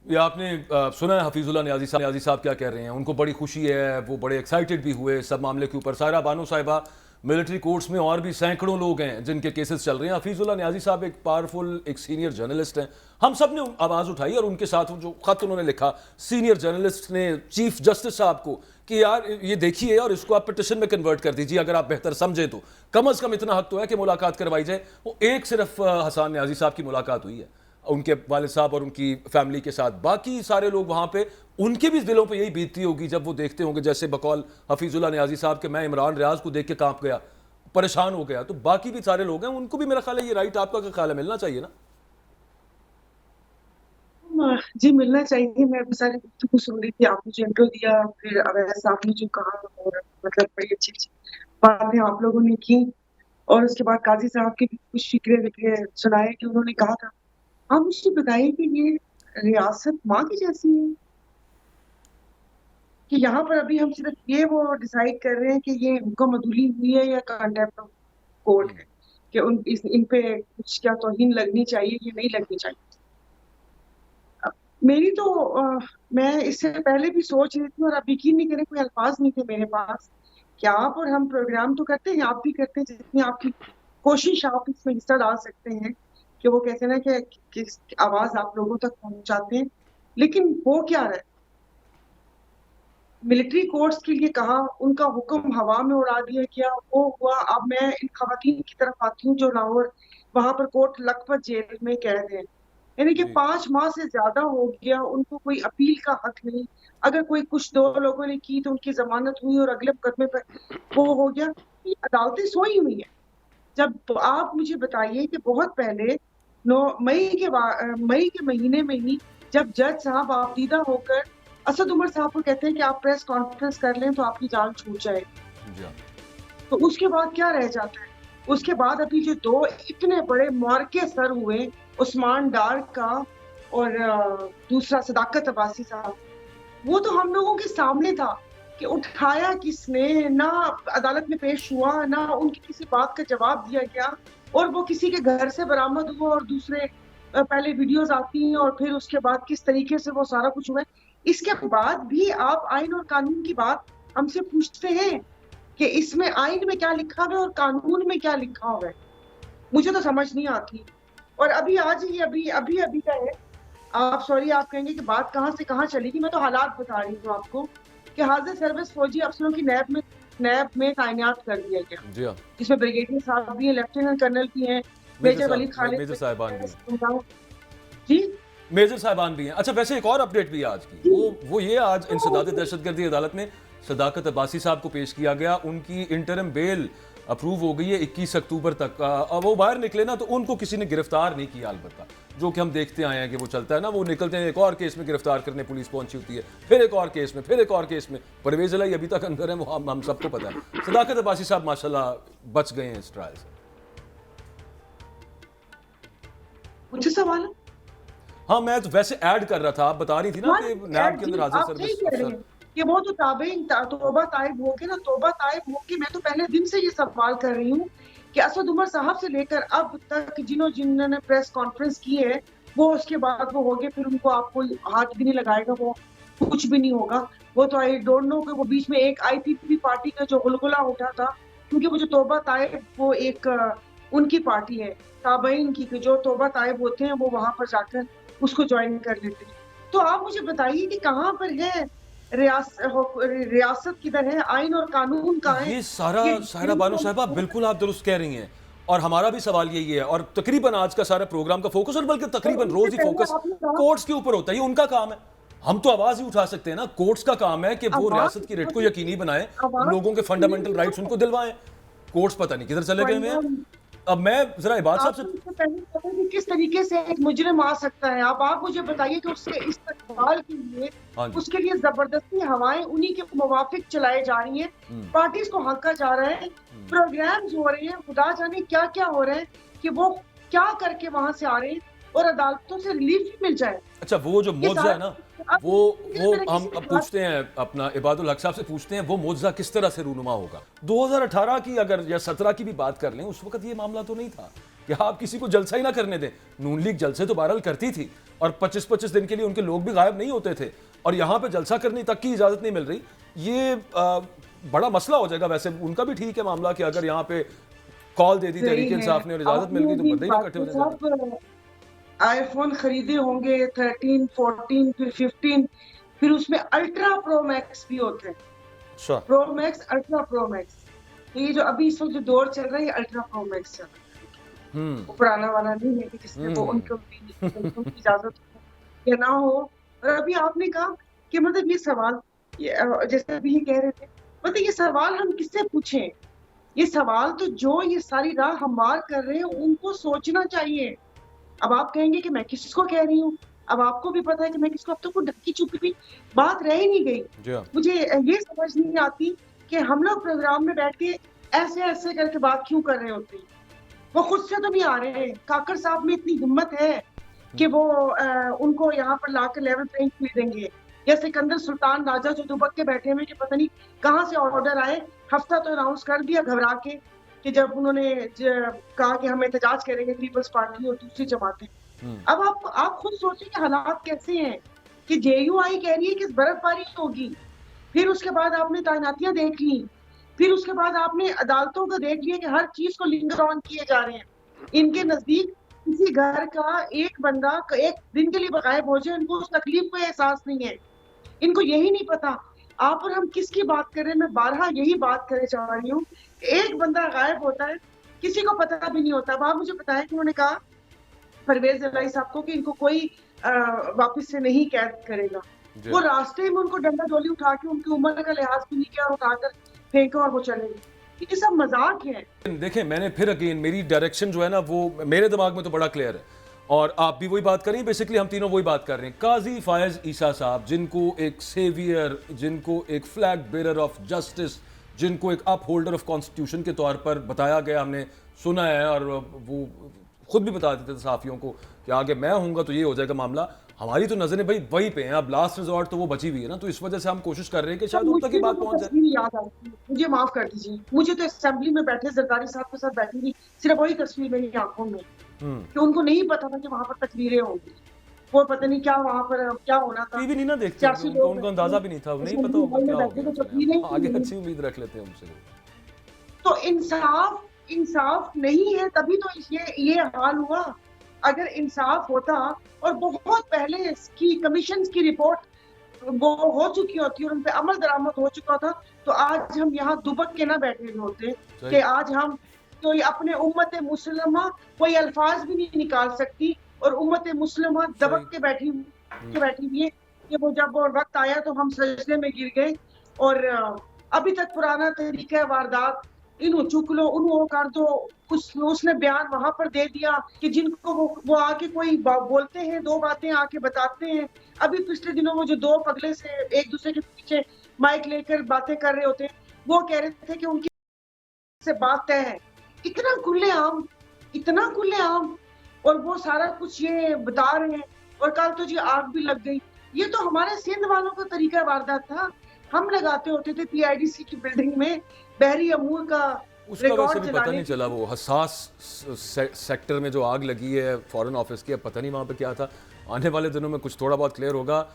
یہ آپ نے سنا ہے حفیظ اللہ نیازی صاحب کیا کہہ رہے ہیں؟ ان کو بڑی خوشی ہے، وہ بڑے ایکسائٹڈ بھی ہوئے سب معاملے کے اوپر. سائرہ بانو صاحبہ، ملٹری کورٹس میں اور بھی سینکڑوں لوگ ہیں جن کے کیسز چل رہے ہیں. حفیظ اللہ نیازی صاحب ایک پاورفل، ایک سینئر جرنلسٹ ہیں. ہم سب نے آواز اٹھائی اور ان کے ساتھ جو خط انہوں نے لکھا سینئر جرنلسٹ نے چیف جسٹس صاحب کو کہ یار یہ دیکھیے اور اس کو آپ پٹیشن میں کنورٹ کر دیجیے اگر آپ بہتر سمجھیں تو کم از کم اتنا حق تو ہے کہ ملاقات کروائی جائے. وہ ایک صرف حسان نیازی صاحب کی ملاقات ہوئی ہے ان کے والد صاحب اور ان کی فیملی کے ساتھ. باقی سارے لوگ وہاں پہ ان کے بھی دلوں پہ یہی بیتتی ہوگی جب وہ دیکھتے ہوں گے جیسے بقول حفیظ اللہ نیازی صاحب کہ میں عمران ریاض کو دیکھ کے کانپ گیا، پریشان ہو گیا. تو باقی بھی سارے لوگ ہیں، ان کو بھی میرا خیال ہے یہ رائٹ آپ کا خیال ہے ملنا چاہیے نا؟ جی ملنا چاہیے. میں ابھی ساری گفتگو سن رہی تھی، آپ نے جو انٹرو دیا، پھر اویس صاحب نے جو کہا، اور مطلب بڑی اچھی اچھی باتیں آپ لوگوں نے کی. اور اس کے بعد قاضی صاحب کے بھی کچھ فکرے سنائے کہ انہوں نے کہا تھا. آپ مجھے بتائیے کہ یہ ریاست ماں کی جیسی ہے کہ یہاں پر ابھی ہم صرف یہ وہ ڈیسائیڈ کر رہے ہیں کہ یہ حکم عدولی ہوئی ہے یا کنٹیمپٹ آف کورٹ ہے، کہ ان پہ کچھ کیا توہین لگنی چاہیے یا نہیں لگنی چاہیے. میری تو میں اس سے پہلے بھی سوچ رہی تھی، اور آپ یقین نہیں کریں کوئی الفاظ نہیں تھے میرے پاس کہ آپ اور ہم پروگرام تو کرتے ہیں، آپ بھی کرتے ہیں، جتنی آپ کی کوشش آپ اس میں حصہ ڈال سکتے ہیں کہ وہ کہتے ہیں نا کہ آواز آپ لوگوں تک پہنچاتے ہیں. لیکن وہ کیا رہا ہے، ملٹری کورٹس کے لیے کہا، ان کا حکم ہوا میں اڑا دیا گیا، وہ ہوا. اب میں ان خواتین کی طرف آتی ہوں جو لاہور وہاں پر کوٹ لکھپت جیل میں قید ہیں. یعنی کہ 5 ماہ سے زیادہ ہو گیا، ان کو کوئی اپیل کا حق نہیں. اگر کوئی کچھ 2 لوگوں نے کی تو ان کی ضمانت ہوئی اور اگلے مقدمے پر وہ ہو گیا. یہ عدالتیں سوئی ہوئی ہیں. جب آپ مجھے بتائیے کہ بہت پہلے مئی کے مہینے میں ہی جب جج صاحب آبدیدہ ہو کر اسد عمر صاحب کو کہتے ہیں کہ آپ پریس کانفرنس کر لیں تو آپ کی جان چھوٹ جائے، تو اس کے بعد کیا رہ جاتا ہے؟ اس کے بعد ابھی جو 2 اتنے بڑے معرکے سر ہوئے، عثمان ڈار کا اور دوسرا صداقت عباسی صاحب، وہ تو ہم لوگوں کے سامنے تھا کہ اٹھایا کس نے، نہ عدالت میں پیش ہوا، نہ ان کی کسی بات کا جواب دیا گیا، اور وہ کسی کے گھر سے برآمد ہوا، اور دوسرے پہلے ویڈیوز آتی ہیں اور پھر اس کے بعد کس طریقے سے وہ سارا کچھ ہوا ہے. اس کے بعد بھی آپ آئین اور قانون کی بات ہم سے پوچھتے ہیں کہ اس میں آئین میں کیا لکھا ہوا ہے اور قانون میں کیا لکھا ہوا ہے. مجھے تو سمجھ نہیں آتی. اور ابھی آج ہی ابھی کا ہے، آپ سوری آپ کہیں گے کہ بات کہاں سے کہاں چلی گی، میں تو حالات بتا رہی ہوں آپ کو کہ حاضر سروس فوجی افسروں کی نیب میں تعینات کر دیا گیا، جی ہاں، جس میں بریگیڈیئر صاحب بھی ہیں، لیفٹیننٹ کرنل بھی ہیں، میجر ولید خالد میجر صاحبان بھی ہیں. جی میجر صاحبان بھی ہیں. اچھا ویسے ایک اور اپڈیٹ بھی ہے آج کی، وہ یہ آج انسداد دہشت گردی عدالت میں صداقت عباسی صاحب کو پیش کیا گیا. ان کی انٹرم بیل اپروو ہو گئی ہے 21 اکتوبر تک. وہ باہر نکلے نا تو ان کو کسی نے گرفتار نہیں کیا، البتہ جو کہ ہم دیکھتے آئے ہیں کہ وہ چلتا ہے نا، وہ نکلتے ہیں ایک اور کیس میں گرفتار کرنے پولیس پہنچی ہوتی ہے، پھر ایک اور کیس میں، پھر ایک اور کیس میں. پرویز الہی ابھی تک اندر ہے، وہ ہم سب کو پتہ ہے. صداقت عباسی صاحب ماشاءاللہ بچ گئے ہیں اس ٹرائل سے. مجھے سوال ہے. ہاں میں تو ویسے ایڈ کر رہا تھا، آپ بتا رہی تھی نا کہ نیب کے اندر حاضر آپ صحیح سروس کہہ رہے افسر. ہیں کہ وہ تو تابعین توبہ طائب ہو کے نا، توبہ طائب ہو کے. میں تو پہلے دن سے یہ سوال کر رہی ہوں کہ اسد عمر صاحب سے لے کر اب تک جنہوں نے پریس کانفرنس کی ہے، وہ اس کے بعد وہ ہو گئے، پھر ان کو آپ کو ہاتھ بھی نہیں لگائے گا، وہ کچھ بھی نہیں ہوگا. وہ تو آئی ڈونٹ نو کہ وہ بیچ میں ایک آئی پی پی پارٹی کا جو غلغلہ اٹھا تھا، کیونکہ وہ جو توبہ طائب وہ ایک ان کی پارٹی ہے تابعین کی، کہ جو توبہ طائب ہوتے ہیں وہ وہاں پر جا کر اس کو جوائن کر لیتے ہیں. تو آپ مجھے بتائیے کہ کہاں پر ہے ریاست کدھر ہے، آئین اور قانون کہاں ہے؟ یہ سارا بانو صاحبہ بالکل آپ درست کہہ رہی ہیں، اور ہمارا بھی سوال یہی ہے. اور تقریباً آج کا سارا پروگرام کا فوکس، اور بلکہ تقریباً روز ہی فوکس کورٹس کے اوپر ہوتا ہے. یہ ان کا کام ہے، ہم تو آواز ہی اٹھا سکتے ہیں نا. کورٹس کا کام ہے کہ وہ ریاست کی ریٹ کو یقینی بنائیں، لوگوں کے فنڈامنٹل رائٹس ان کو دلوائیں. کورٹس پتہ نہیں کدھر چلے گئے ہوئے ہیں. اب میں ذرا عباد صاحب آپ سے کو اس سے پہلے پتا ہے کہ کس طریقے سے ایک مجرم آ سکتا ہے. آپ مجھے بتائیے کہ اس کے استقبال کے لیے، ہاں جی اس کے لیے زبردستی ہوائیں انہی کے موافق چلائے جا رہی ہیں، پارٹیز کو ہانکا جا رہا ہے، پروگرامز ہو رہے ہیں، خدا جانے کیا کیا ہو رہے ہیں کہ وہ کیا کر کے وہاں سے آ رہے ہیں اور عدالتوں سے ریلیف بھی مل جائے. اچھا وہ جو یہ معجزہ ہے نا، سارے وہ میرے ہم کسی اب پوچھتے ہیں اپنا عباد الحق صاحب سے پوچھتے ہیں وہ معجزہ کس طرح سے رونما ہوگا. 2018 کی اگر یا 17 کی بھی بات کر لیں، اس وقت یہ معاملہ تو نہیں تھا. کہ آپ کسی کو جلسہ ہی نہ کرنے دیں. نون لیگ جلسے تو بہرحال کرتی تھی اور 25-25 دن کے لیے ان کے لوگ بھی غائب نہیں ہوتے تھے, اور یہاں پہ جلسہ کرنے تک کی اجازت نہیں مل رہی. یہ بڑا مسئلہ ہو جائے گا. ویسے ان کا بھی ٹھیک ہے معاملہ کہ اگر یہاں پہ کال دے دی تحریک انصاف نے اور اجازت مل گئی تو بندے ہی نہ کٹھے ہو جائیں. آئی فون خریدے ہوں گے 13, 14, پھر 15, پھر اس میں الٹرا پرو میکس بھی ہوتے ہیں. اچھا, پرو میکس, الٹرا پرو میکس. تو یہ جو ابھی اس وقت جو دور چل رہا ہے یہ الٹرا پرو میکس چل رہا ہے. وہ پرانا والا نہیں ہے کہ جس میں وہ ان کو بھی اجازت ہو یا نہ ہو. اور ابھی آپ نے کہا کہ مطلب یہ سوال جیسے ابھی یہ کہہ رہے تھے, مطلب یہ سوال ہم کس سے پوچھیں؟ یہ سوال تو جو یہ ساری راہ ہموار کر رہے ہیں ان کو سوچنا چاہیے. اب آپ کہیں گے کہ میں کس کو کہہ رہی ہوں, اب آپ کو بھی پتا ہے کہ میں کس کو, اب تو کوئی ڈھکی چھپی بھی بات رہ ہی نہیں گئی. مجھے یہ سمجھ نہیں آتی کہ ہم لوگ پروگرام میں بیٹھ کے ایسے ایسے کر کے بات کیوں کر رہے ہوتے ہیں. وہ خود سے تو نہیں آ رہے ہیں. کاکڑ صاحب میں اتنی ہمت ہے کہ وہ ان کو یہاں پر لا کے لیول پلینگ فیلڈ دیں گے, یا سکندر سلطان راجہ جو دبک کے بیٹھے ہوئے کہ پتہ نہیں کہاں سے آرڈر آئے, ہفتہ تو اناؤنس کر دیا گھبرا کے کہ جب انہوں نے کہا کہ ہم احتجاج کریں گے پیپلز پارٹی اور دوسری جماعتیں. اب آپ خود سوچیں کہ حالات کیسے ہیں کہ جے یو آئی کہہ رہی ہے کہ برف باری ہوگی, پھر اس کے بعد آپ نے تعیناتیاں دیکھ لی, پھر اس کے بعد آپ نے عدالتوں کو دیکھ لیا کہ ہر چیز کو لنگر آن کیے جا رہے ہیں. ان کے نزدیک کسی گھر کا ایک بندہ ایک دن کے لیے غائب ہو جائے, ان کو اس تکلیف کا احساس نہیں ہے. ان کو یہی نہیں پتا آپ اور ہم کس کی بات کر رہے ہیں. میں بارہا یہی بات کرنے چاہ رہی ہوں, ایک بندہ غائب ہوتا ہے کسی کو پتا بھی نہیں ہوتا. اب آپ مجھے بتائیں کہ انہوں نے کہا پرویز الہی صاحب کو کہ ان کو کوئی واپس سے نہیں قید کرے گا. وہ راستے میں ان کو ڈنڈا ڈولی اٹھا کے ان کی عمر کا لحاظ بھی نہیں کیا اور اٹھا کر پھینکا اور وہ چلے گئے. یہ سب مذاق ہے. دیکھیں میں نے پھر اگین میری ڈائریکشن جو ہے نا وہ میرے دماغ میں تو بڑا کلیئر ہے, اور آپ بھی وہی بات کر رہی ہیں, بیسکلی ہم تینوں وہی بات کر رہے ہیں. قاضی فائز عیسیٰ صاحب جن کو ایک سیویئر, جن کو ایک فلیگ بیرر آف جسٹس, جن کو ایک اپ ہولڈر آف کانسٹیٹیوشن کے طور پر بتایا گیا, ہم نے سنا ہے, اور وہ خود بھی بتا دیتے تھے صحافیوں کو کہ آگے میں ہوں گا تو یہ ہو جائے گا معاملہ. ہماری تو نظریں بھائی وہی پہ ہیں, اب لاسٹ ریزورٹ تو وہ بچی ہوئی ہے نا, تو اس وجہ سے ہم کوشش کر رہے ہیں کہ شاید ان تک یہ بات پہنچ جائے. یاد آتی مجھے, معاف کر دیجیے, مجھے تو اسمبلی میں بیٹھے زرداری صاحب کے ساتھ بیٹھی تھی, صرف وہی تصویر میری آنکھوں میں کہ ان کو نہیں پتا تھا کہ وہاں پر تقریریں ہوں گی. وہ پتہ نہیں کیا وہاں پر کیا ہونا تھا. ٹی وی نہیں نا دیکھتے, ان کو اندازہ بھی نہیں تھا, نہیں پتا ہوگا کیا ہوگا, آگے اچھی امید رکھ لیتے ہیں ہم سے. تو انصاف نہیں ہے تبھی تو یہ حال ہوا. اگر انصاف ہوتا اور بہت پہلے اس کی کمیشن کی رپورٹ وہ ہو چکی ہوتی اور ان پہ عمل درآمد ہو چکا تھا تو آج ہم یہاں دبک کے نہ بیٹھے ہوتے کہ آج ہم کوئی اپنے امت مسلمہ کوئی الفاظ بھی نہیں نکال سکتی, اور امت مسلمہ دبک کے بیٹھی ہوئی ہے کہ وہ جب وقت آیا تو ہم سجدے میں گر گئے. اور ابھی تک پرانا طریقہ واردات انہوں چک لو انہوں کر دو. اس نے بیان وہاں پر دے دیا کہ جن کو وہ آ کے کوئی بولتے ہیں, دو باتیں آ کے بتاتے ہیں. ابھی پچھلے دنوں وہ جو دو پگلے سے ایک دوسرے کے پیچھے مائک لے کر باتیں کر رہے ہوتے ہیں, وہ کہہ رہے تھے کہ ان کی سے بات طے ہے. اتنا کھلے عام اور وہ سارا کچھ یہ بتا رہے ہیں. اور کل تو جی آگ بھی لگ گئی. یہ تو ہمارے سندھ والوں کا طریقہ واردات تھا. ہم لگاتے ہوتے تھے پی آئی ڈی سی کی بلڈنگ میں بحری امور کا اس کا ویسے بھی پتہ نہیں چلا. وہ حساس سیکٹر میں جو آگ لگی ہے فورن آفس کی, اب پتہ نہیں وہاں پہ کیا تھا. آنے والے دنوں میں کچھ تھوڑا بہت کلیئر ہوگا.